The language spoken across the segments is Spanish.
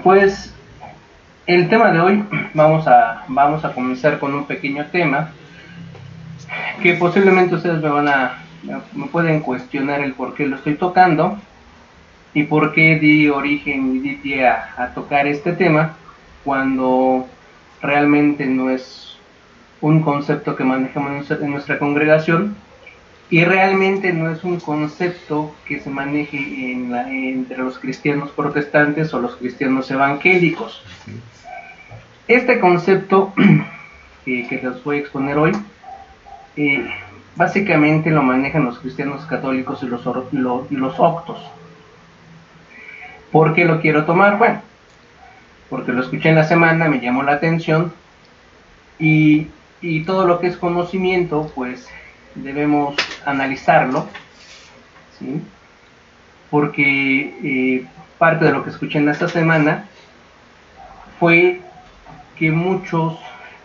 Pues el tema de hoy vamos a comenzar con un pequeño tema que posiblemente ustedes me pueden cuestionar el por qué lo estoy tocando y por qué di origen y di pie a tocar este tema cuando realmente no es un concepto que manejamos en nuestra congregación y realmente no es un concepto que se maneje entre los cristianos protestantes o los cristianos evangélicos. Este concepto que les voy a exponer hoy básicamente lo manejan los cristianos católicos y los octos. ¿Por qué lo quiero tomar? Bueno, porque lo escuché en la semana, me llamó la atención y todo lo que es conocimiento pues debemos analizarlo, ¿sí? Porque parte de lo que escuché en esta semana fue que muchos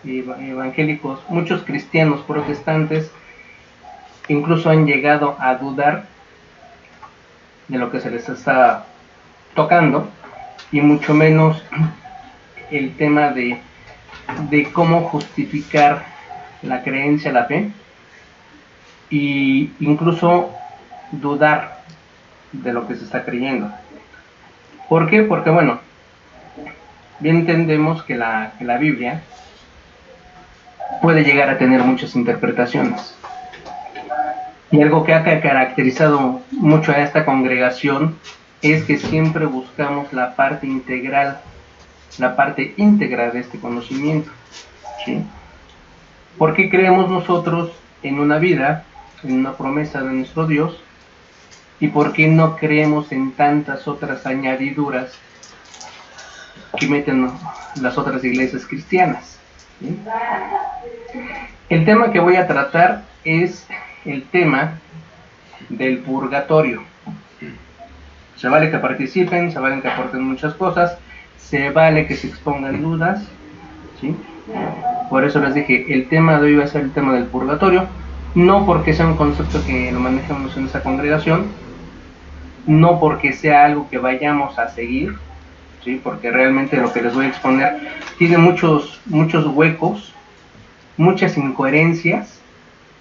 evangélicos, muchos cristianos protestantes incluso han llegado a dudar de lo que se les está tocando y mucho menos el tema de cómo justificar la creencia, la fe, y incluso dudar de lo que se está creyendo. ¿Por qué? Porque bueno, bien entendemos que la Biblia puede llegar a tener muchas interpretaciones. Y algo que ha caracterizado mucho a esta congregación es que siempre buscamos la parte integral, la parte íntegra de este conocimiento, ¿sí? ¿Por qué creemos nosotros en una vida, en una promesa de nuestro Dios? ¿Y por qué no creemos en tantas otras añadiduras que meten las otras iglesias cristianas? ¿Sí? El tema que voy a tratar es el tema del purgatorio. Se vale que participen, se vale que aporten muchas cosas, se vale que se expongan dudas, ¿sí? Por eso les dije, el tema de hoy va a ser el tema del purgatorio, no porque sea un concepto que lo manejemos en esta congregación, no porque sea algo que vayamos a seguir, ¿sí? Porque realmente lo que les voy a exponer tiene muchos huecos, muchas incoherencias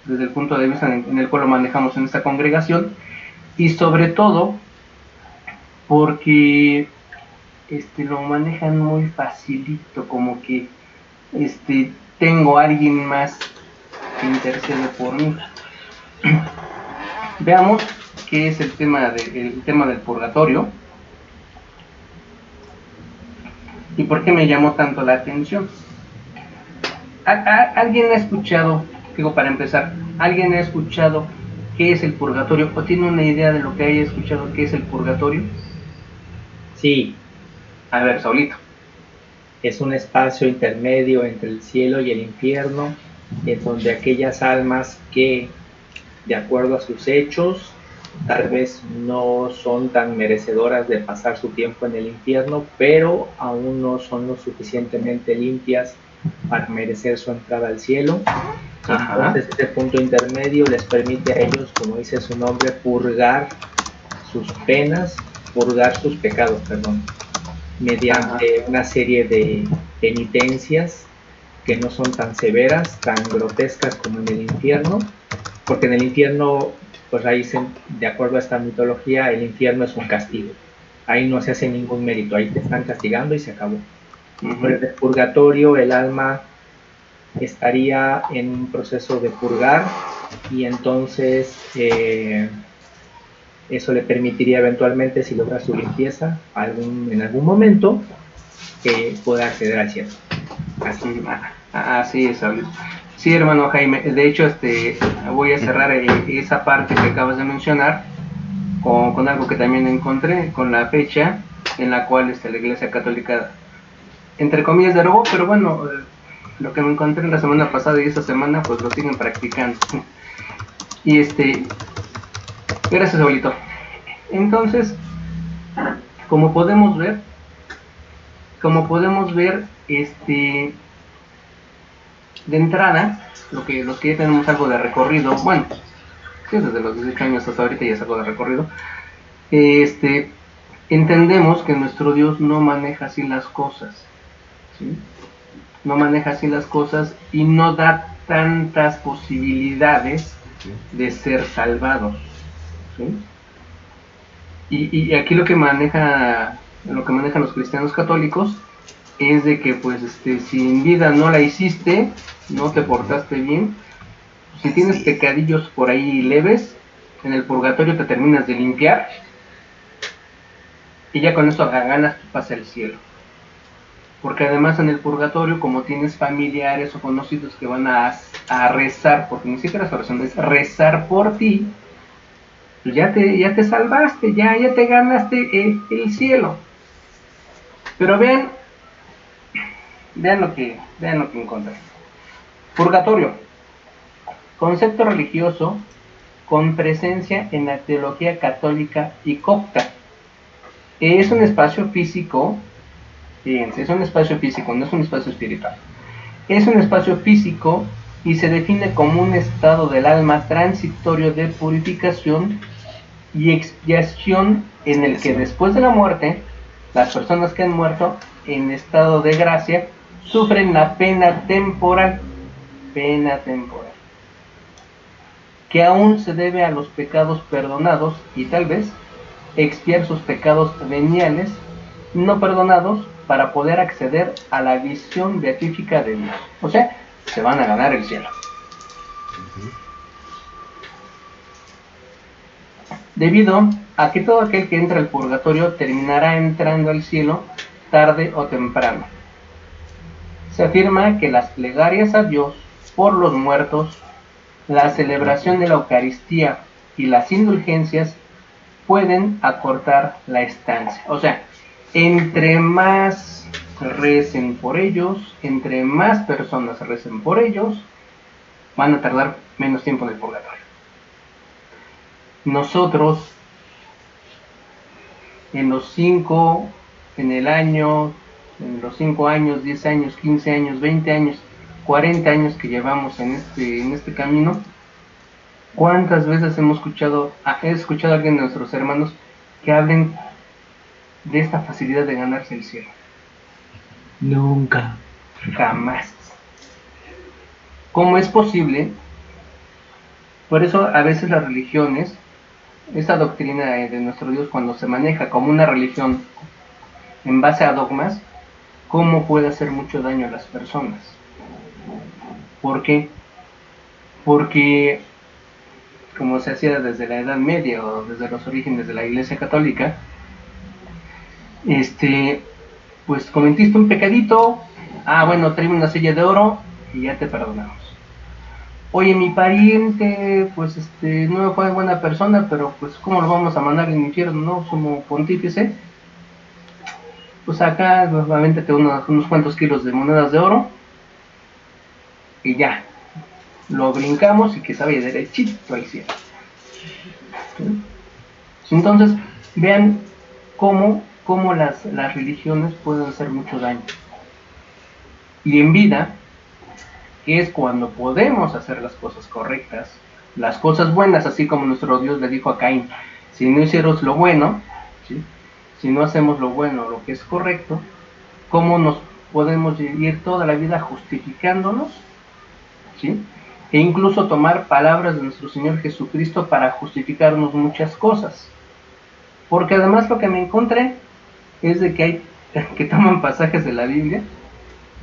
desde el punto de vista en el cual lo manejamos en esta congregación, y sobre todo porque lo manejan muy facilito, como que tengo a alguien más que intercede por mí. Veamos qué es el tema del purgatorio y por qué me llamó tanto la atención. ¿Alguien ha escuchado, digo para empezar, alguien ha escuchado qué es el purgatorio o tiene una idea de lo que haya escuchado qué es el purgatorio? Sí. A ver, Saulito. Es un espacio intermedio entre el cielo y el infierno, en donde aquellas almas que, de acuerdo a sus hechos, tal vez no son tan merecedoras de pasar su tiempo en el infierno, pero aún no son lo suficientemente limpias para merecer su entrada al cielo. Entonces este punto intermedio les permite a ellos, como dice su nombre, purgar sus penas, purgar sus pecados, mediante una serie de penitencias que no son tan severas, tan grotescas como en el infierno, porque en el infierno, pues ahí, de acuerdo a esta mitología, el infierno es un castigo. Ahí no se hace ningún mérito, ahí te están castigando y se acabó. Pero en el purgatorio el alma estaría en un proceso de purgar y entonces eso le permitiría eventualmente, si logra su limpieza en algún momento, que pueda acceder al cielo. Así es, Saúl. Sí, hermano Jaime, de hecho voy a cerrar esa parte que acabas de mencionar con algo que también encontré, con la fecha en la cual la Iglesia Católica, entre comillas, derogó, pero bueno, lo que me encontré la semana pasada y esta semana, pues lo siguen practicando. Y gracias, abuelito. Entonces, como podemos ver, de entrada, los que ya tenemos algo de recorrido, bueno, sí, desde los 18 años hasta ahorita ya es algo de recorrido, entendemos que nuestro Dios no maneja así las cosas, ¿sí? No maneja así las cosas y no da tantas posibilidades de ser salvados, ¿sí? Y aquí lo que manejan los cristianos católicos es de que pues si en vida no la hiciste, no te portaste bien, si tienes pecadillos por ahí leves, en el purgatorio te terminas de limpiar y ya con eso ganas tu pase al cielo. Porque además en el purgatorio, como tienes familiares o conocidos que van a rezar, porque ni siquiera es oración, es rezar por ti, pues ya te salvaste, ya te ganaste el cielo. Pero vean lo que encontré. Purgatorio, concepto religioso con presencia en la teología católica y copta. Es un espacio físico, fíjense, es un espacio físico, no es un espacio espiritual. Es un espacio físico y se define como un estado del alma transitorio de purificación y expiación en el que después de la muerte, las personas que han muerto en estado de gracia sufren la pena temporal, que aún se debe a los pecados perdonados y tal vez expiar sus pecados veniales no perdonados para poder acceder a la visión beatífica de Dios. O sea, se van a ganar el cielo. Debido a que todo aquel que entra al purgatorio terminará entrando al cielo tarde o temprano. Se afirma que las plegarias a Dios por los muertos, la celebración de la Eucaristía y las indulgencias pueden acortar la estancia. O sea, entre más recen por ellos, entre más personas recen por ellos, van a tardar menos tiempo en el purgatorio. Nosotros, en los 5 años, 10 años, 15 años, 20 años, 40 años que llevamos en este camino, ¿cuántas veces he escuchado a alguien de nuestros hermanos que hablen de esta facilidad de ganarse el cielo? Nunca. Jamás. ¿Cómo es posible? Por eso a veces las religiones, esta doctrina de nuestro Dios, cuando se maneja como una religión en base a dogmas, ¿cómo puede hacer mucho daño a las personas? ¿Por qué? Porque, como se hacía desde la Edad Media o desde los orígenes de la Iglesia Católica, pues cometiste un pecadito, bueno, tráeme una silla de oro y ya te perdonamos. Oye, mi pariente, pues no fue buena persona, pero pues ¿cómo lo vamos a mandar al infierno, no? Como pontífice, pues acá nuevamente te unos cuantos kilos de monedas de oro y ya, lo brincamos y que se vaya derechito al cielo. ¿Sí? Entonces, vean cómo las religiones pueden hacer mucho daño. Y en vida, que es cuando podemos hacer las cosas correctas, las cosas buenas, así como nuestro Dios le dijo a Caín, si no hicieros lo bueno, ¿sí? Si no hacemos lo bueno, lo que es correcto, ¿cómo nos podemos vivir toda la vida justificándonos? ¿Sí? E incluso tomar palabras de nuestro Señor Jesucristo para justificarnos muchas cosas. Porque además lo que me encontré es de que hay que toman pasajes de la Biblia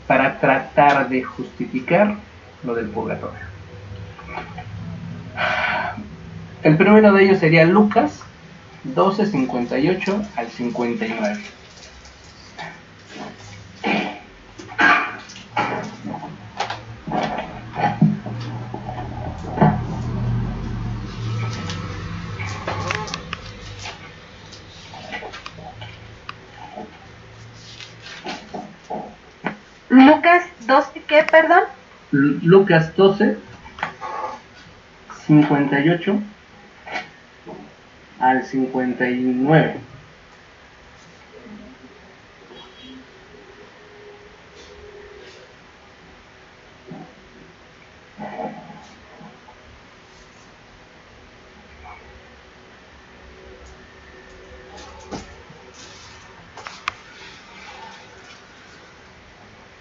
para tratar de justificar lo del purgatorio. El primero de ellos sería Lucas 12, 58 al 59. Lucas 12, ¿qué, perdón? Lucas 12, 58 al 59.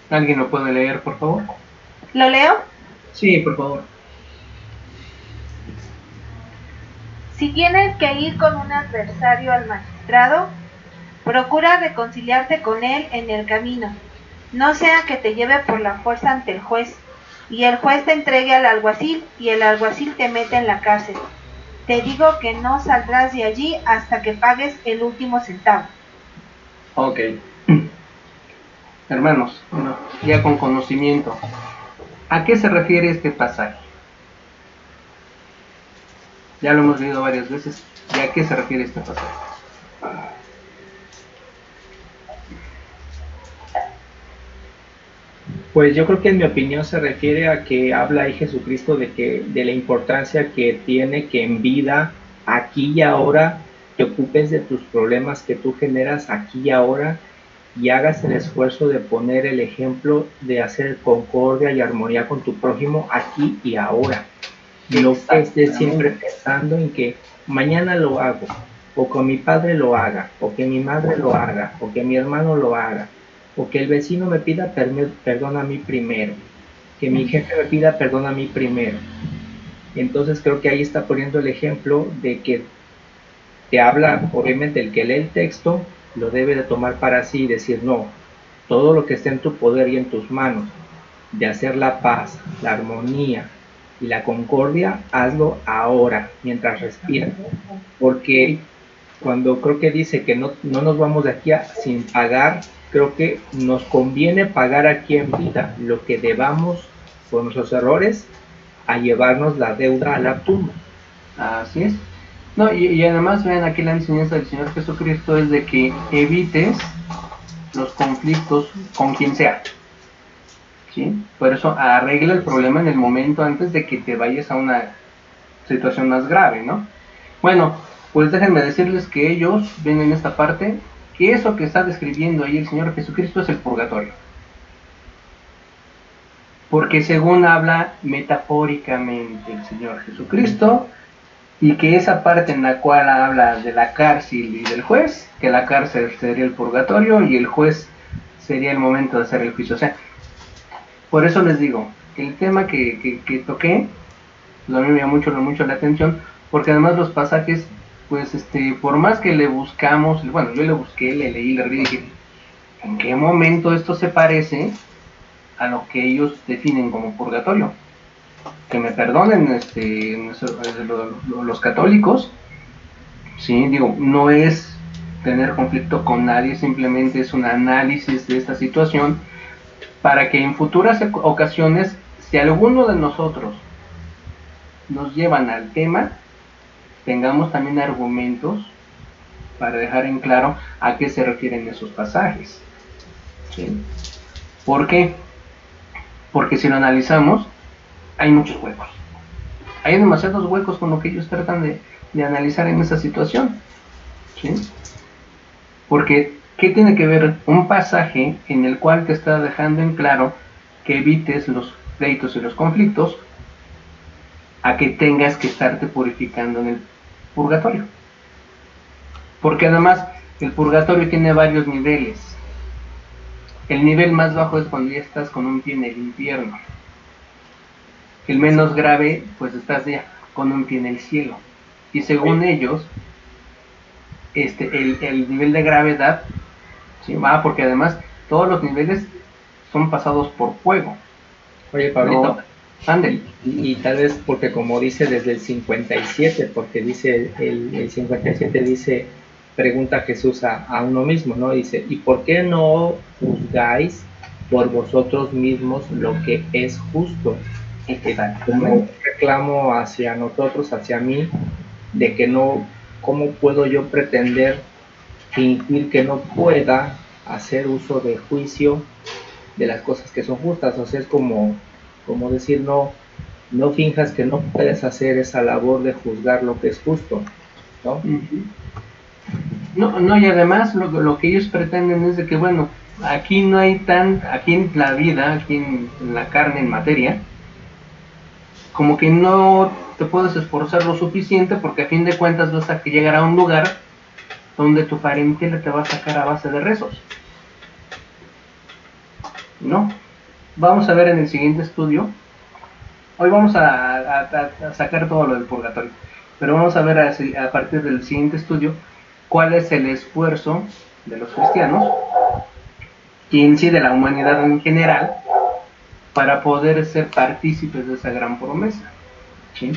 ¿Alguien lo puede leer, por favor? ¿Lo leo? Sí, por favor. Si tienes que ir con un adversario al magistrado, procura reconciliarte con él en el camino, no sea que te lleve por la fuerza ante el juez, y el juez te entregue al alguacil, y el alguacil te mete en la cárcel. Te digo que no saldrás de allí hasta que pagues el último centavo. Ok. Hermanos, bueno, ya con conocimiento, ¿a qué se refiere este pasaje? Ya lo hemos leído varias veces. ¿Y a qué se refiere este pasaje? Pues yo creo que en mi opinión se refiere a que habla ahí Jesucristo de la importancia que tiene que en vida, aquí y ahora, te ocupes de tus problemas que tú generas aquí y ahora y hagas el esfuerzo de poner el ejemplo de hacer concordia y armonía con tu prójimo aquí y ahora. No que estés siempre pensando en que mañana lo hago, o que mi padre lo haga, o que mi madre lo haga, o que mi hermano lo haga, o que el vecino me pida perdón a mí primero, que mi jefe me pida perdón a mí primero. Entonces creo que ahí está poniendo el ejemplo de que te habla, obviamente el que lee el texto lo debe de tomar para sí y decir, no, todo lo que esté en tu poder y en tus manos, de hacer la paz, la armonía y la concordia, hazlo ahora, mientras respiras. Porque cuando creo que dice que no nos vamos de aquí sin pagar, creo que nos conviene pagar aquí en vida lo que debamos por nuestros errores a llevarnos la deuda a la tumba. Así es. No, y además vean aquí la enseñanza del Señor Jesucristo es de que evites los conflictos con quien sea. ¿Sí? Por eso arregla el problema en el momento antes de que te vayas a una situación más grave, ¿no? Bueno, pues déjenme decirles que ellos ven en esta parte que eso que está describiendo ahí el Señor Jesucristo es el purgatorio. Porque según habla metafóricamente el Señor Jesucristo, y que esa parte en la cual habla de la cárcel y del juez, que la cárcel sería el purgatorio y el juez sería el momento de hacer el juicio. O sea, por eso les digo, el tema que toqué, pues a mí me llama mucho la atención, porque además los pasajes, pues por más que le buscamos, bueno, yo le busqué, le leí, le reví y dije, ¿en qué momento esto se parece a lo que ellos definen como purgatorio? Que me perdonen los católicos, sí, digo, no es tener conflicto con nadie, simplemente es un análisis de esta situación para que en futuras ocasiones, si alguno de nosotros nos llevan al tema, tengamos también argumentos para dejar en claro a qué se refieren esos pasajes. ¿Sí? ¿Por qué? Porque si lo analizamos, hay muchos huecos. Hay demasiados huecos con lo que ellos tratan de analizar en esa situación. ¿Sí? Porque, ¿qué tiene que ver un pasaje en el cual te está dejando en claro que evites los pleitos y los conflictos a que tengas que estarte purificando en el purgatorio? Porque además el purgatorio tiene varios niveles. El nivel más bajo es cuando ya estás con un pie en el infierno. El menos grave, pues estás ya con un pie en el cielo. Y según ellos, el nivel de gravedad, ¿sí? Va, porque además todos los niveles son pasados por fuego. Oye, Pablito, ándale. Y tal vez porque como dice desde el 57, porque dice el 57 dice, pregunta Jesús a uno mismo, ¿no? Dice, ¿y por qué no juzgáis por vosotros mismos lo que es justo? Como un reclamo hacia nosotros, hacia mí, de que no, ¿cómo puedo yo pretender fingir que no pueda hacer uso de juicio de las cosas que son justas? O sea, es como decir, no finjas que no puedes hacer esa labor de juzgar lo que es justo, ¿no? No, y además lo que ellos pretenden es de que, bueno, aquí no hay aquí en la vida, aquí en la carne, en materia, como que no te puedes esforzar lo suficiente porque a fin de cuentas vas a llegar a un lugar donde tu parentela te va a sacar a base de rezos. No, vamos a ver en el siguiente estudio. Hoy vamos a sacar todo lo del purgatorio, pero vamos a ver a partir del siguiente estudio cuál es el esfuerzo de los cristianos y en sí de la humanidad en general para poder ser partícipes de esa gran promesa, ¿sí?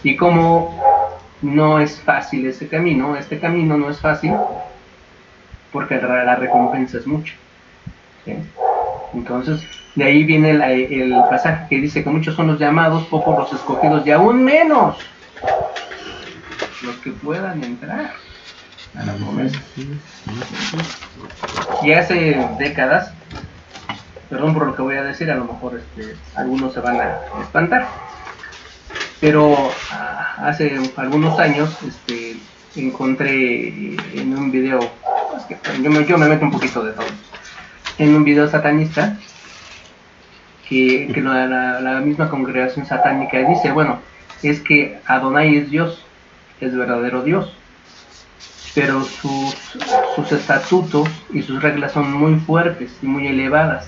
Y cómo no es fácil ese camino. Este camino no es fácil porque la recompensa es mucha, ¿sí? Entonces, de ahí viene el pasaje que dice que muchos son los llamados, pocos los escogidos y aún menos los que puedan entrar a la promesa. Y hace décadas, perdón por lo que voy a decir, a lo mejor algunos se van a espantar, pero hace algunos años encontré en un video, yo me meto un poquito de todo, en un video satanista que la misma congregación satánica dice, bueno, es que Adonai es Dios, es verdadero Dios, pero sus estatutos y sus reglas son muy fuertes y muy elevadas.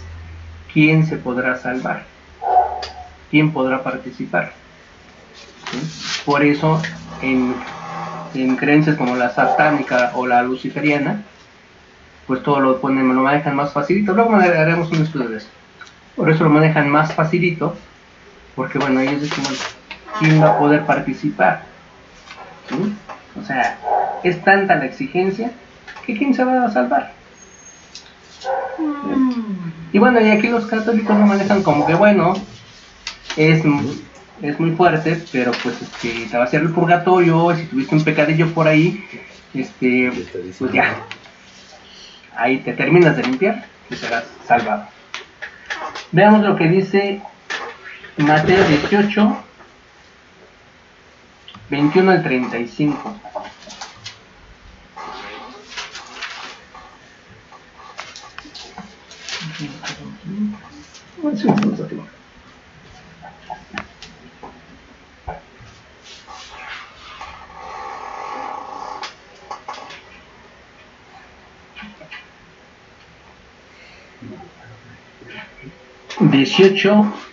¿Quién se podrá salvar? ¿Quién podrá participar? ¿Sí? Por eso en creencias como la satánica o la luciferiana, pues todo lo manejan más facilito. Luego haremos un estudio de eso. Por eso lo manejan más facilito, porque bueno, ellos dicen, ¿quién va a poder participar? ¿Sí? O sea, es tanta la exigencia que ¿quién se va a salvar? Y bueno, y aquí los católicos lo manejan como que bueno, es muy fuerte, pero pues te va a hacer el purgatorio, si tuviste un pecadillo por ahí, pues ya, ahí te terminas de limpiar y serás salvado. Veamos lo que dice Mateo 18, 21 al 35.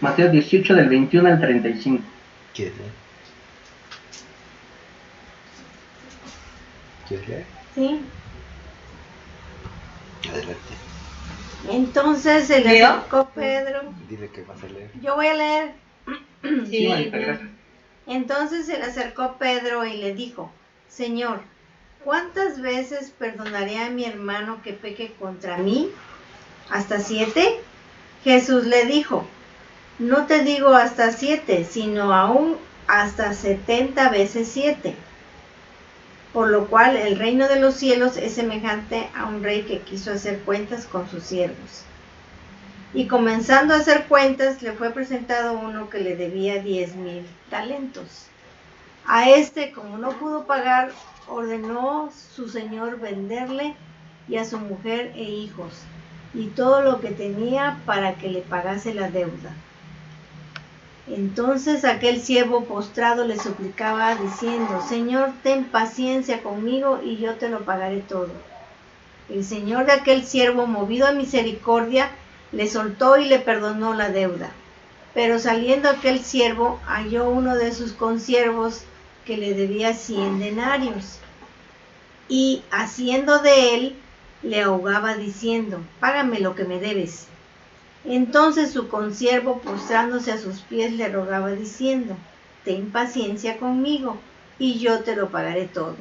Mateo 18 del 21 al 35. ¿Quieres leer? Sí. Adelante. Entonces se le acercó Pedro. Dile que vas a leer. Yo voy a leer. Sí, Marita, gracias. Entonces se le acercó Pedro y le dijo, Señor, ¿cuántas veces perdonaré a mi hermano que peque contra mí? ¿Hasta 7? Jesús le dijo, no te digo hasta 7, sino aún hasta 70 veces 7. Por lo cual el reino de los cielos es semejante a un rey que quiso hacer cuentas con sus siervos. Y comenzando a hacer cuentas, le fue presentado uno que le debía 10,000 talentos. A como no pudo pagar, ordenó su señor venderle y a su mujer e hijos, y todo lo que tenía para que le pagase la deuda. Entonces aquel siervo postrado le suplicaba diciendo, Señor, ten paciencia conmigo y yo te lo pagaré todo. El señor de aquel siervo, movido a misericordia, le soltó y le perdonó la deuda. Pero saliendo aquel siervo, halló uno de sus consiervos que le debía 100 denarios. Y haciendo de él, le ahogaba diciendo, págame lo que me debes. Entonces su consiervo, postrándose a sus pies, le rogaba diciendo, ten paciencia conmigo, y yo te lo pagaré todo.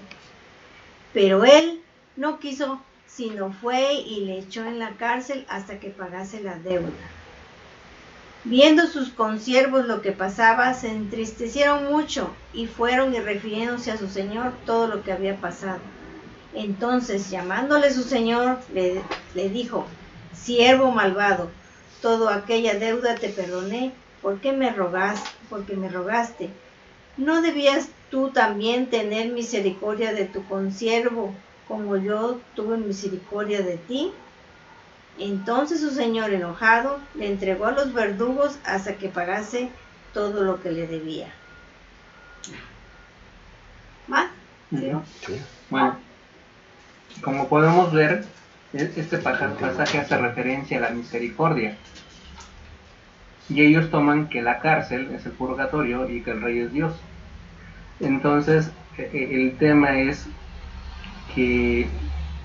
Pero él no quiso, sino fue y le echó en la cárcel hasta que pagase la deuda. Viendo sus consiervos lo que pasaba, se entristecieron mucho, y fueron y refiriéndose a su señor todo lo que había pasado. Entonces, llamándole su señor, le dijo, siervo malvado, toda aquella deuda te perdoné, porque me rogaste. ¿No debías tú también tener misericordia de tu consiervo, como yo tuve misericordia de ti? Entonces su señor, enojado, le entregó a los verdugos hasta que pagase todo lo que le debía. ¿Más? ¿Sí? Sí. Bueno, como podemos ver, este pasaje hace referencia a la misericordia. y ellos toman que la cárcel es el purgatorio y que el rey es Dios. Entonces el tema es que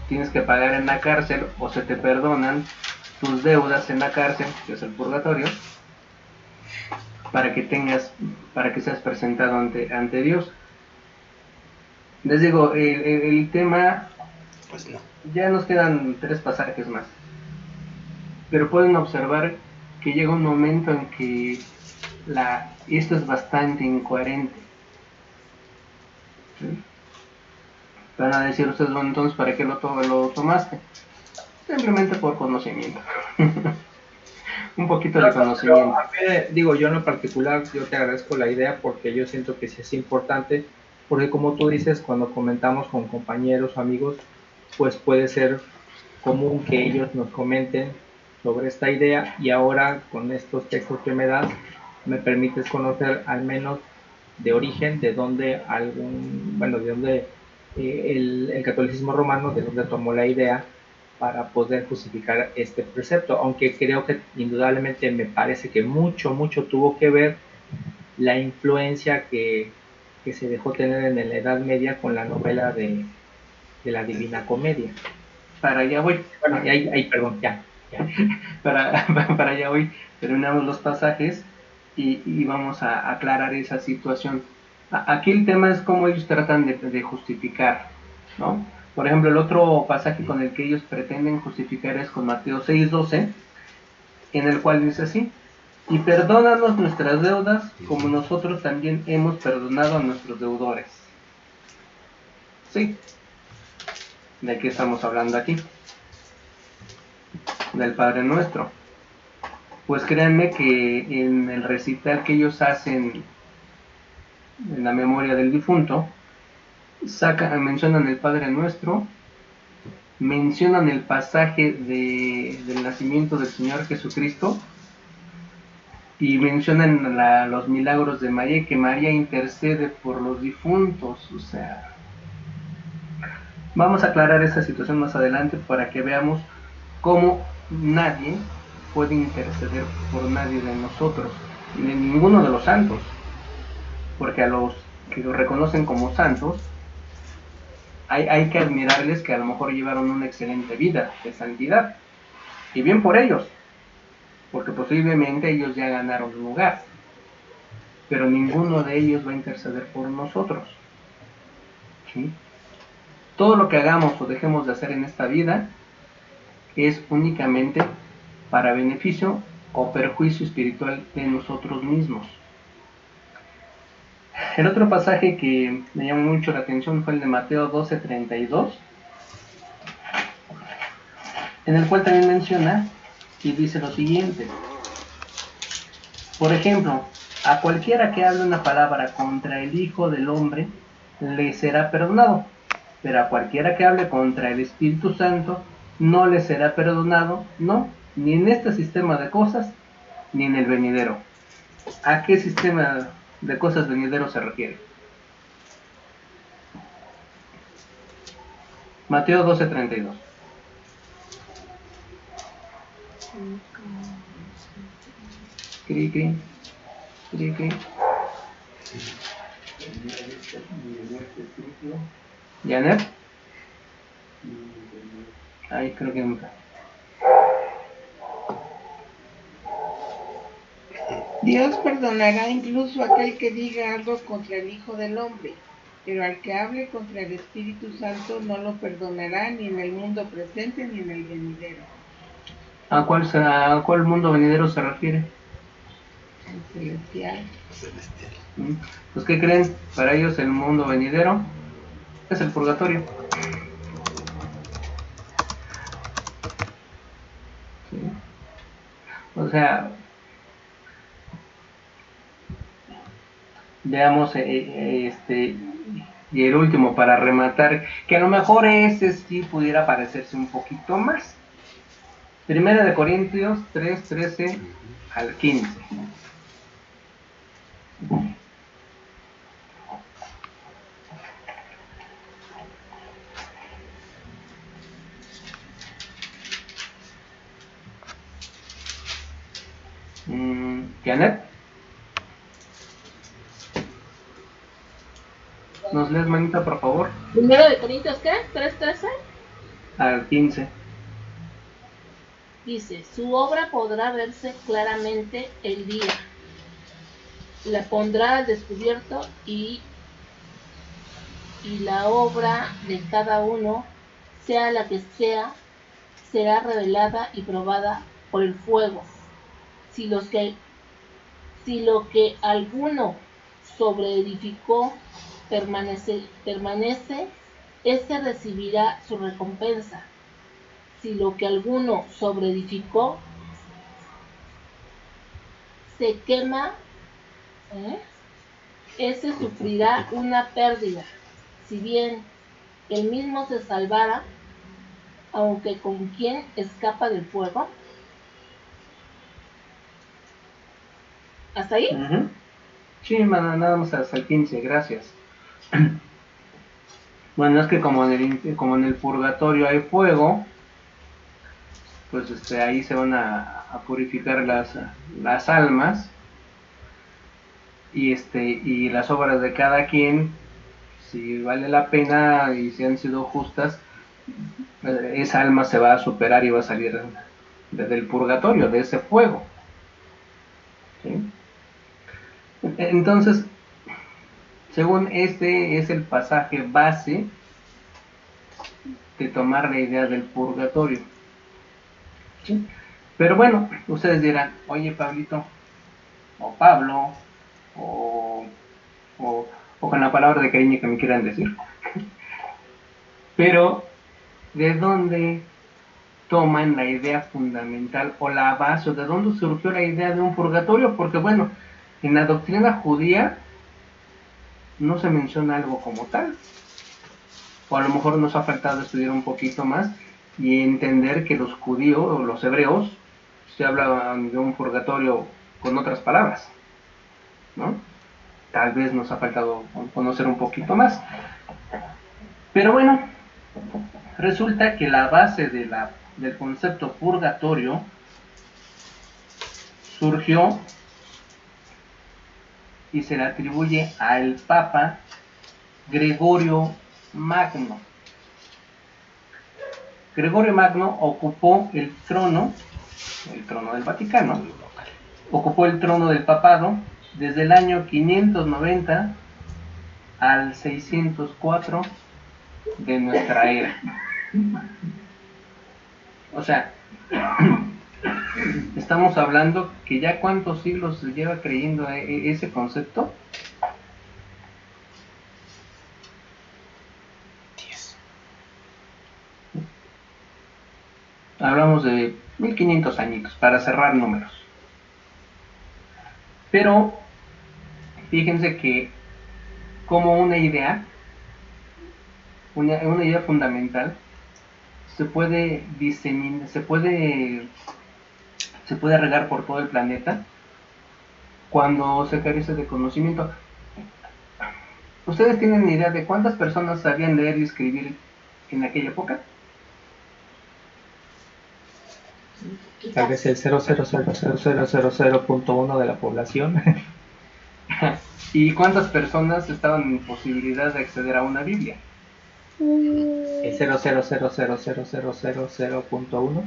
tienes que pagar en la cárcel o se te perdonan tus deudas en la cárcel, que es el purgatorio, para que seas presentado ante Dios. Les digo, el tema, Pues no. ya nos quedan 3 pasajes más, pero pueden observar que llega un momento en que esto es bastante incoherente. ¿Sí? Van a decir ustedes, bueno, entonces, ¿para qué lo tomaste? Simplemente por conocimiento. Un poquito de conocimiento. Digo, yo en lo particular, yo te agradezco la idea porque yo siento que sí es importante, porque como tú dices, cuando comentamos con compañeros o amigos, pues puede ser común que ellos nos comenten sobre esta idea, y ahora con estos textos que me das, me permites conocer al menos de origen, de dónde el catolicismo romano, de dónde tomó la idea para poder justificar este precepto, aunque creo que indudablemente me parece que mucho tuvo que ver la influencia que se dejó tener en la Edad Media con la novela de la Divina Comedia. Para allá voy. Bueno, perdón, ya. Para allá voy. Terminamos los pasajes y vamos a aclarar esa situación. Aquí el tema es cómo ellos tratan de justificar, ¿no? Por ejemplo, el otro pasaje con el que ellos pretenden justificar es con Mateo 6:12, en el cual dice así: y perdónanos nuestras deudas como nosotros también hemos perdonado a nuestros deudores. Sí. ¿De qué estamos hablando aquí? Del Padre Nuestro. Pues créanme que en el recital que ellos hacen en la memoria del difunto, mencionan el Padre Nuestro, mencionan el pasaje del nacimiento del Señor Jesucristo, y mencionan los milagros de María, y que María intercede por los difuntos. O sea, vamos a aclarar esa situación más adelante para que veamos cómo nadie puede interceder por nadie de nosotros, ni de ninguno de los santos, porque a los que los reconocen como santos hay que admirarles, que a lo mejor llevaron una excelente vida de santidad, y bien por ellos, porque posiblemente ellos ya ganaron un lugar, pero ninguno de ellos va a interceder por nosotros. ¿Sí? Todo lo que hagamos o dejemos de hacer en esta vida es únicamente para beneficio o perjuicio espiritual de nosotros mismos. El otro pasaje que me llamó mucho la atención fue el de Mateo 12:32, en el cual también menciona y dice lo siguiente: por ejemplo, a cualquiera que hable una palabra contra el Hijo del Hombre le será perdonado, pero a cualquiera que hable contra el Espíritu Santo no le será perdonado, no, ni en este sistema de cosas, ni en el venidero. ¿A qué sistema de cosas venidero se refiere? Mateo 12:32. Cri, cri, cri, cri. ¿Janet? Ay, creo que nunca. Dios perdonará incluso a aquel que diga algo contra el Hijo del Hombre, pero al que hable contra el Espíritu Santo no lo perdonará ni en el mundo presente ni en el venidero. ¿A cuál mundo venidero se refiere? El celestial. Pues, ¿qué creen? Para ellos el mundo venidero es el purgatorio. ¿Sí? O sea, veamos y el último para rematar, que a lo mejor ese sí pudiera parecerse un poquito más. Primera de Corintios 3:13 al 15. Janet, ¿nos lees, manita, por favor? Primero de Corintios, ¿qué? 3:13. Al 15. Dice, su obra podrá verse claramente el día. La pondrá al descubierto y la obra de cada uno, sea la que sea, será revelada y probada por el fuego. Si lo que alguno sobreedificó permanece, ese recibirá su recompensa. Si lo que alguno sobreedificó se quema, ese sufrirá una pérdida. Si bien él mismo se salvará, aunque con quien escapa del fuego. ¿Hasta ahí? Uh-huh. Sí, nada más hasta el 15, gracias. Bueno, es que como en el purgatorio hay fuego, pues ahí se van a purificar las almas y las obras de cada quien, si vale la pena y si han sido justas, esa alma se va a superar y va a salir del purgatorio, de ese fuego. ¿Sí? Entonces, según este es el pasaje base de tomar la idea del purgatorio. ¿Sí? Pero bueno, ustedes dirán, oye Pablito, o Pablo, o con la palabra de cariño que me quieran decir. Pero, ¿de dónde toman la idea fundamental o la base, o de dónde surgió la idea de un purgatorio? Porque bueno, en la doctrina judía no se menciona algo como tal, o a lo mejor nos ha faltado estudiar un poquito más y entender que los judíos o los hebreos se hablaban de un purgatorio con otras palabras, ¿no? Tal vez nos ha faltado conocer un poquito más, pero bueno, resulta que la base del concepto purgatorio surgió y se le atribuye al Papa Gregorio Magno. Gregorio Magno ocupó el trono del Vaticano, ocupó el trono del papado desde el año 590 al 604 de nuestra era. O sea, estamos hablando que ya cuántos siglos se lleva creyendo ese concepto. 10. Hablamos de 1500 añitos para cerrar números. Pero fíjense que como una idea fundamental se puede diseñar, se puede regar por todo el planeta cuando se carece de conocimiento. ¿Ustedes tienen idea de cuántas personas sabían leer y escribir en aquella época? Tal vez el 0.00000.1 de la población. ¿Y cuántas personas estaban en posibilidad de acceder a una Biblia? El 0.0000000.1.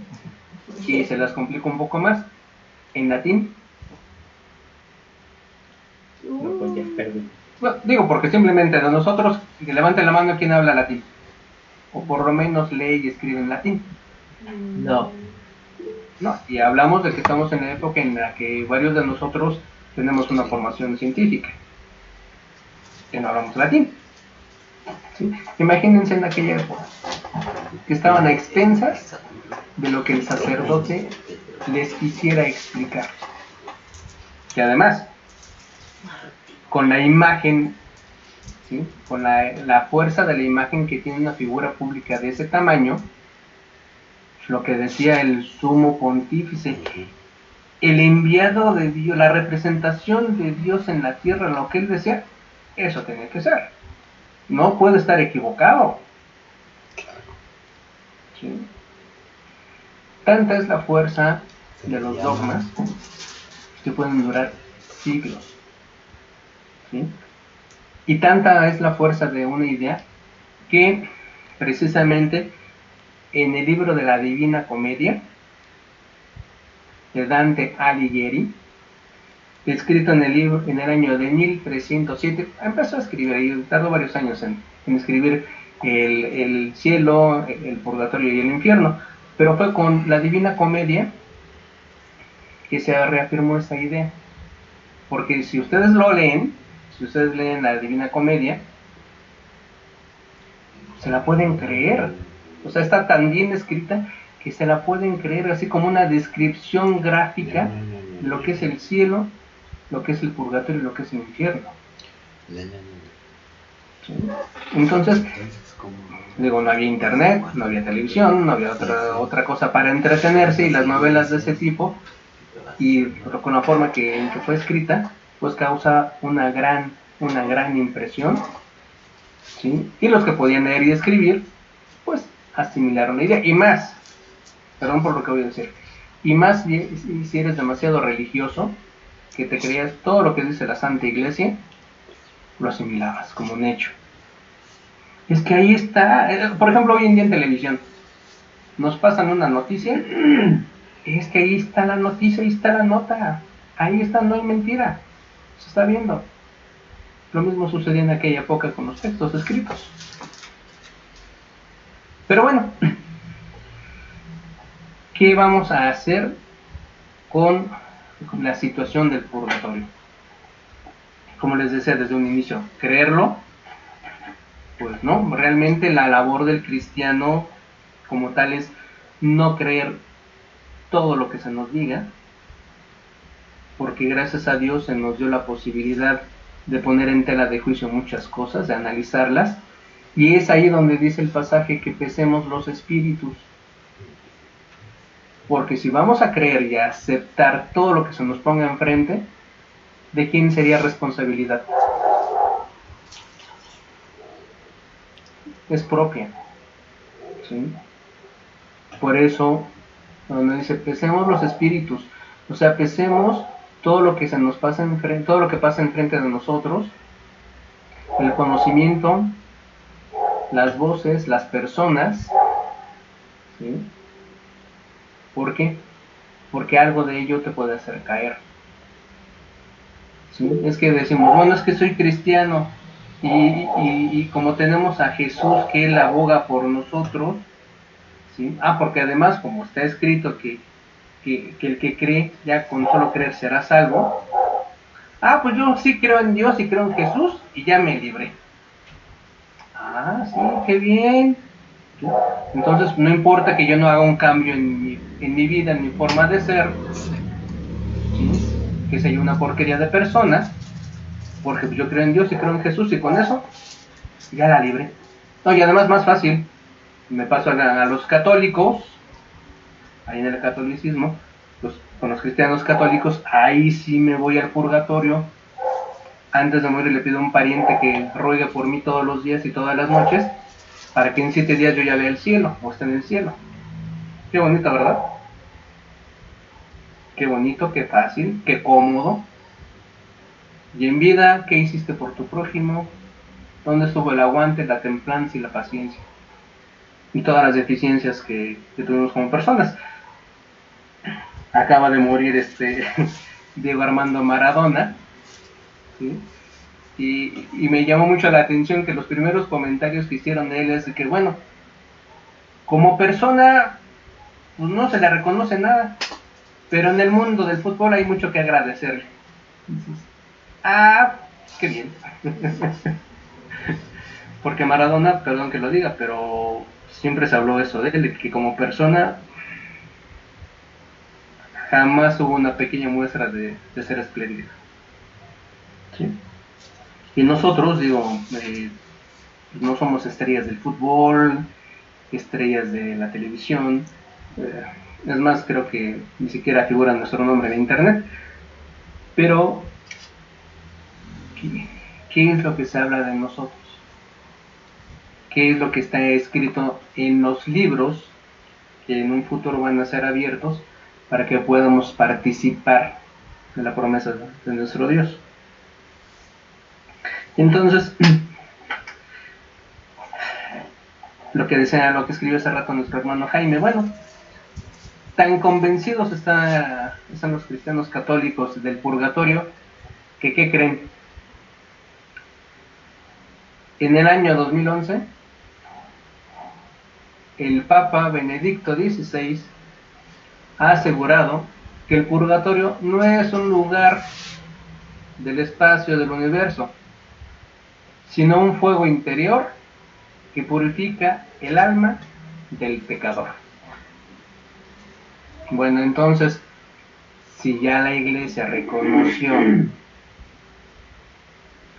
Y se las complico un poco más. En latín. No, pues ya perdí. Bueno, digo porque simplemente de nosotros, que levanten la mano quien habla latín. O por lo menos lee y escribe en latín. No. No, y hablamos de que estamos en la época en la que varios de nosotros tenemos una formación científica. Que no hablamos latín. ¿Sí? Imagínense en aquella época que estaban a expensas de lo que el sacerdote les quisiera explicar. Que además, con la imagen, ¿sí? Con la fuerza de la imagen que tiene una figura pública de ese tamaño, lo que decía el sumo pontífice, el enviado de Dios, la representación de Dios en la tierra, lo que él decía, eso tenía que ser. No puede estar equivocado. ¿Sí? Tanta es la fuerza de los dogmas que pueden durar siglos. ¿Sí? Y tanta es la fuerza de una idea que precisamente en el libro de la Divina Comedia de Dante Alighieri, escrito en el año de 1307, empezó a escribir y tardó varios años en escribir el cielo, el purgatorio y el infierno, pero fue con la Divina Comedia que se reafirmó esa idea, porque si ustedes leen la Divina Comedia, se la pueden creer, o sea, está tan bien escrita que se la pueden creer, así como una descripción gráfica de lo que es el cielo, lo que es el purgatorio y lo que es el infierno. ¿Sí? Entonces, digo, no había internet, no había televisión, no había otra cosa para entretenerse, y las novelas de ese tipo, y con la forma en que fue escrita, pues causa una gran impresión, ¿sí? Y los que podían leer y escribir, pues asimilaron la idea, y más, perdón por lo que voy a decir, y más si eres demasiado religioso, que te creías todo lo que dice la Santa Iglesia, lo asimilabas como un hecho. Es que ahí está, por ejemplo, hoy en día en televisión, nos pasan una noticia, es que ahí está la noticia, ahí está la nota, ahí está, no hay mentira, se está viendo. Lo mismo sucedía en aquella época con los textos escritos. Pero bueno, ¿qué vamos a hacer con la situación del purgatorio? Como les decía desde un inicio, ¿creerlo? Pues no, realmente la labor del cristiano como tal es no creer todo lo que se nos diga, porque gracias a Dios se nos dio la posibilidad de poner en tela de juicio muchas cosas, de analizarlas, y es ahí donde dice el pasaje que pesemos los espíritus, porque si vamos a creer y a aceptar todo lo que se nos ponga enfrente, ¿de quién sería responsabilidad? Es propia, ¿sí? Por eso, donde dice pesemos los espíritus, o sea, pesemos todo lo que se nos pasa enfrente, todo lo que pasa enfrente de nosotros, el conocimiento, las voces, las personas, ¿sí? ¿Por qué? Porque algo de ello te puede hacer caer. ¿Sí? Es que decimos, bueno, es que soy cristiano, y como tenemos a Jesús que Él aboga por nosotros, ¿sí? Porque además, como está escrito que el que cree, ya con solo creer será salvo, pues yo sí creo en Dios y creo en Jesús y ya me libré. Sí, qué bien. ¿Sí? Entonces no importa que yo no haga un cambio en mi vida, en mi forma de ser, ¿sí? Que sea una porquería de persona, porque yo creo en Dios y creo en Jesús, y con eso ya la libré. No, y además más fácil, me paso a los católicos, ahí en el catolicismo, pues con los cristianos católicos, ahí sí me voy al purgatorio. Antes de morir le pido a un pariente que ruegue por mí todos los días y todas las noches, para que en 7 días yo ya vea el cielo, o esté en el cielo. Qué bonito, ¿verdad? Qué bonito, qué fácil, qué cómodo. Y en vida, ¿qué hiciste por tu prójimo? ¿Dónde estuvo el aguante, la templanza y la paciencia? Y todas las deficiencias que tuvimos como personas. Acaba de morir Diego Armando Maradona, ¿sí? Y me llamó mucho la atención que los primeros comentarios que hicieron de él es de que, bueno, como persona, pues no se le reconoce nada, pero en el mundo del fútbol hay mucho que agradecerle. Entonces, qué bien. Porque Maradona, perdón que lo diga, pero siempre se habló eso de él, que como persona jamás hubo una pequeña muestra de ser espléndido. ¿Sí? Y nosotros, digo, no somos estrellas del fútbol, estrellas de la televisión, es más, creo que ni siquiera figura nuestro nombre en internet, pero ¿qué es lo que se habla de nosotros? ¿Qué es lo que está escrito en los libros que en un futuro van a ser abiertos para que podamos participar de la promesa de nuestro Dios. Entonces, lo que escribió hace rato nuestro hermano Jaime, bueno, tan convencidos están los cristianos católicos del purgatorio, que ¿qué creen? En el año 2011, el Papa Benedicto XVI ha asegurado que el purgatorio no es un lugar del espacio del universo, sino un fuego interior que purifica el alma del pecador. Bueno, entonces, si ya la Iglesia reconoció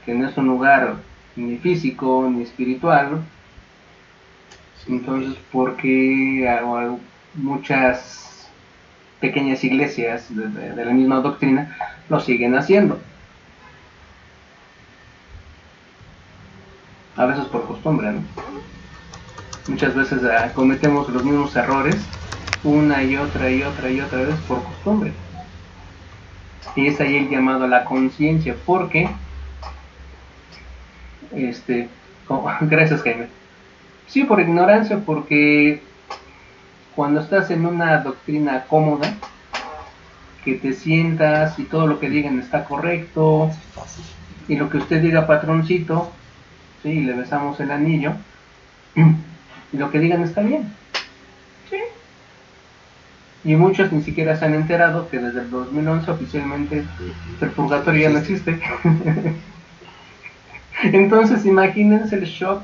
que no es un lugar ni físico ni espiritual, entonces, ¿por qué muchas pequeñas iglesias de la misma doctrina lo siguen haciendo? A veces por costumbre, ¿no? Muchas veces cometemos los mismos errores una y otra vez por costumbre. Y es ahí el llamado a la conciencia, porque gracias, Jaime. Sí, por ignorancia, porque cuando estás en una doctrina cómoda, que te sientas y todo lo que digan está correcto, y lo que usted diga, patroncito, sí, y le besamos el anillo, y lo que digan está bien. Sí. Y muchos ni siquiera se han enterado que desde el 2011 oficialmente el purgatorio ya no existe. Entonces imagínense el shock.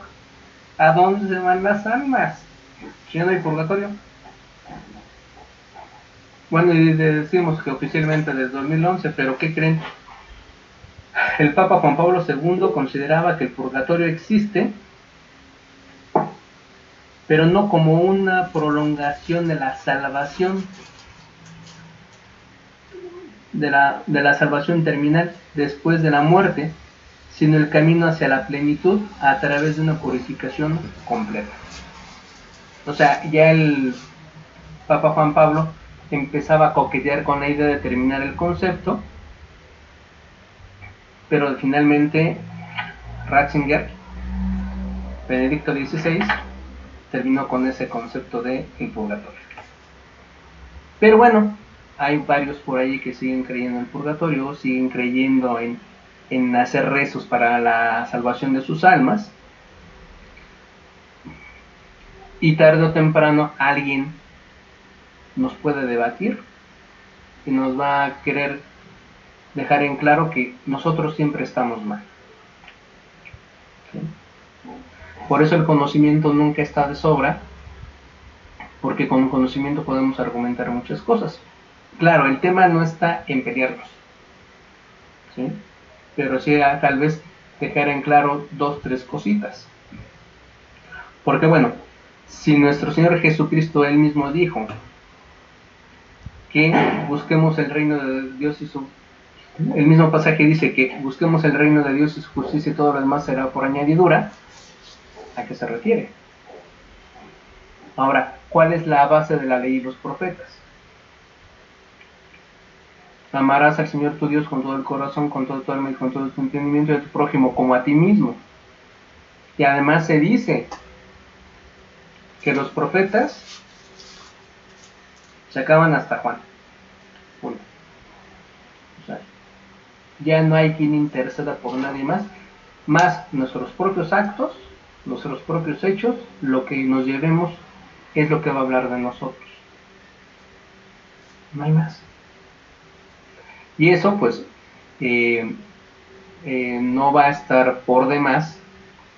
¿A dónde se van las almas? ¿Ya no hay purgatorio? Bueno, y decimos que oficialmente desde 2011, pero ¿qué creen? El Papa Juan Pablo II consideraba que el purgatorio existe, pero no como una prolongación de la salvación, de la salvación terminal después de la muerte, sino el camino hacia la plenitud a través de una purificación completa. O sea, ya el Papa Juan Pablo empezaba a coquetear con la idea de terminar el concepto, pero finalmente Ratzinger, Benedicto XVI, terminó con ese concepto de el purgatorio. Pero bueno, hay varios por ahí que siguen creyendo en el purgatorio, siguen creyendo en hacer rezos para la salvación de sus almas, y tarde o temprano alguien nos puede debatir y nos va a querer dejar en claro que nosotros siempre estamos mal. ¿Sí? Por eso el conocimiento nunca está de sobra, porque con conocimiento podemos argumentar muchas cosas. Claro, el tema no está en pelearnos, ¿sí? Pero sí tal vez dejar en claro 2, 3 cositas. Porque bueno, si nuestro Señor Jesucristo él mismo dijo que busquemos el reino de Dios y el mismo pasaje dice que busquemos el reino de Dios y su justicia y todo lo demás será por añadidura, ¿a qué se refiere? Ahora, ¿cuál es la base de la ley y los profetas? Amarás al Señor tu Dios con todo el corazón, con todo tu alma y con todo tu entendimiento, y a tu prójimo como a ti mismo. Y además se dice que los profetas se acaban hasta Juan. Punto. O sea, ya no hay quien interceda por nadie más nuestros propios actos, nuestros propios hechos, lo que nos llevemos es lo que va a hablar de nosotros. No hay más. Y eso pues no va a estar por demás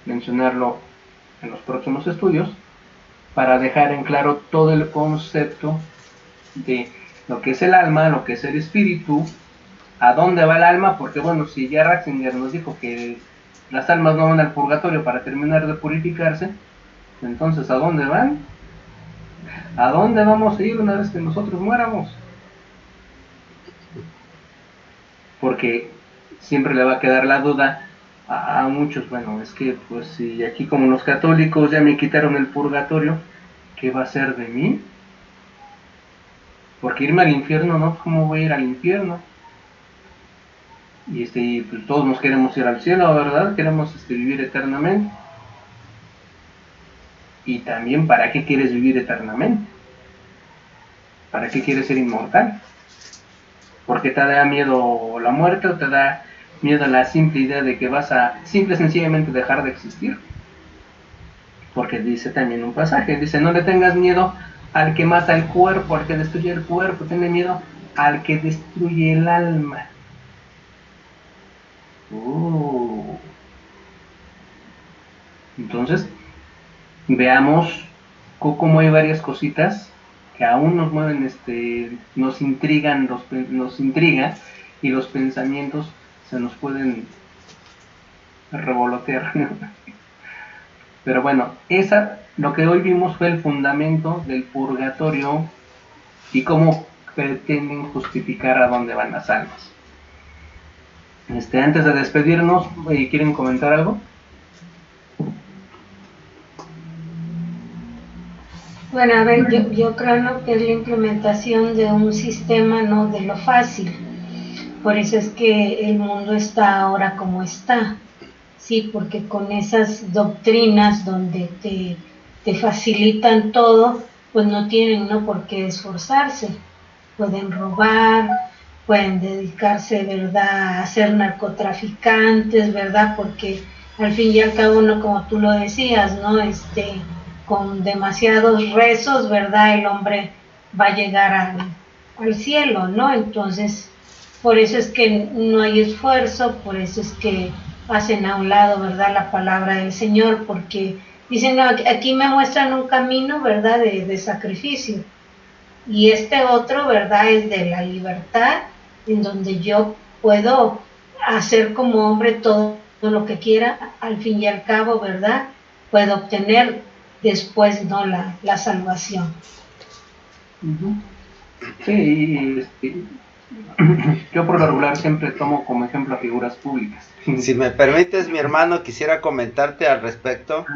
mencionarlo en los próximos estudios para dejar en claro todo el concepto de lo que es el alma, lo que es el espíritu, a dónde va el alma, porque bueno, si ya Ratzinger nos dijo que las almas no van al purgatorio para terminar de purificarse, entonces ¿a dónde van? ¿A dónde vamos a ir una vez que nosotros muéramos? Porque siempre le va a quedar la duda a muchos, bueno, es que pues si aquí como los católicos ya me quitaron el purgatorio, ¿qué va a ser de mí? Porque irme al infierno, ¿no? ¿Cómo voy a ir al infierno? y pues todos nos queremos ir al cielo, ¿verdad? Queremos vivir eternamente. Y también, ¿para qué quieres vivir eternamente? ¿Para qué quieres ser inmortal? ¿Porque te da miedo la muerte o te da miedo la simple idea de que vas a simple y sencillamente dejar de existir? Porque dice también un pasaje, dice, no le tengas miedo al que mata el cuerpo, al que destruye el cuerpo, ten miedo al que destruye el alma. Entonces, veamos cómo hay varias cositas que aún nos mueven, nos intrigan, nos intriga, y los pensamientos se nos pueden revolotear. Pero bueno, lo que hoy vimos fue el fundamento del purgatorio y cómo pretenden justificar a dónde van las almas. Antes de despedirnos, ¿quieren comentar algo? Bueno, a ver, yo creo, ¿no?, que es la implementación de un sistema, no de lo fácil. Por eso es que el mundo está ahora como está. Sí, porque con esas doctrinas donde te facilitan todo, pues no tienen, ¿no?, por qué esforzarse. Pueden robar, pueden dedicarse, ¿verdad?, a ser narcotraficantes, ¿verdad? Porque al fin y al cabo, no, como tú lo decías, ¿no?, con demasiados rezos, ¿verdad?, el hombre va a llegar al cielo, ¿no? Entonces, por eso es que no hay esfuerzo, por eso es que hacen a un lado, ¿verdad?, la palabra del Señor, porque dicen, no, aquí me muestran un camino, ¿verdad?, de sacrificio, y otro, ¿verdad?, es de la libertad, en donde yo puedo hacer como hombre todo lo que quiera, al fin y al cabo, ¿verdad?, puedo obtener después, ¿no?, la salvación. Sí, yo por lo regular siempre tomo como ejemplo a figuras públicas. Si me permites, mi hermano, quisiera comentarte al respecto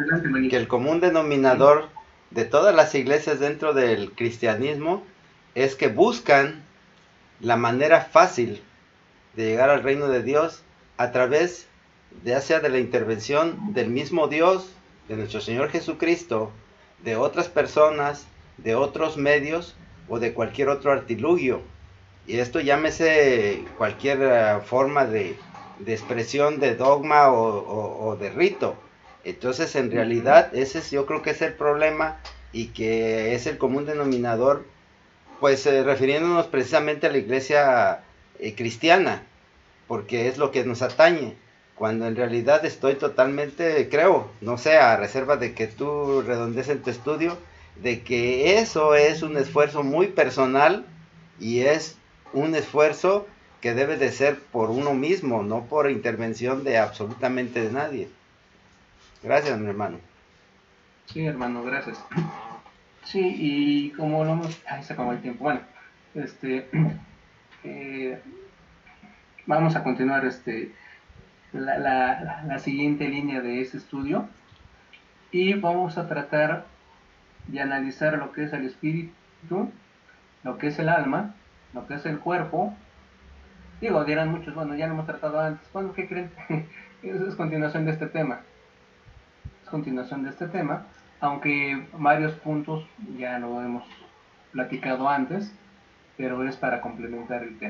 que el común denominador de todas las iglesias dentro del cristianismo es que buscan la manera fácil de llegar al reino de Dios a través ya sea de la intervención del mismo Dios, de nuestro Señor Jesucristo, de otras personas, de otros medios o de cualquier otro artilugio. Y esto llámese cualquier forma de expresión de dogma o de rito. Entonces, en realidad, yo creo que es el problema y que es el común denominador, pues refiriéndonos precisamente a la iglesia cristiana, porque es lo que nos atañe, cuando en realidad estoy totalmente, creo, no sé, a reserva de que tú redondees en tu estudio, de que eso es un esfuerzo muy personal y es un esfuerzo que debe de ser por uno mismo, no por intervención de absolutamente de nadie. Gracias, mi hermano. Sí, hermano, gracias. Sí, y como lo hemos... Ay, se acabó el tiempo. Bueno, vamos a continuar la siguiente línea de este estudio y vamos a tratar de analizar lo que es el espíritu, lo que es el alma, lo que es el cuerpo. Digo, dirán muchos, bueno, ya lo hemos tratado antes. Bueno, ¿qué creen? Es continuación de este tema. Es continuación de este tema, aunque varios puntos ya lo hemos platicado antes, pero es para complementar el tema.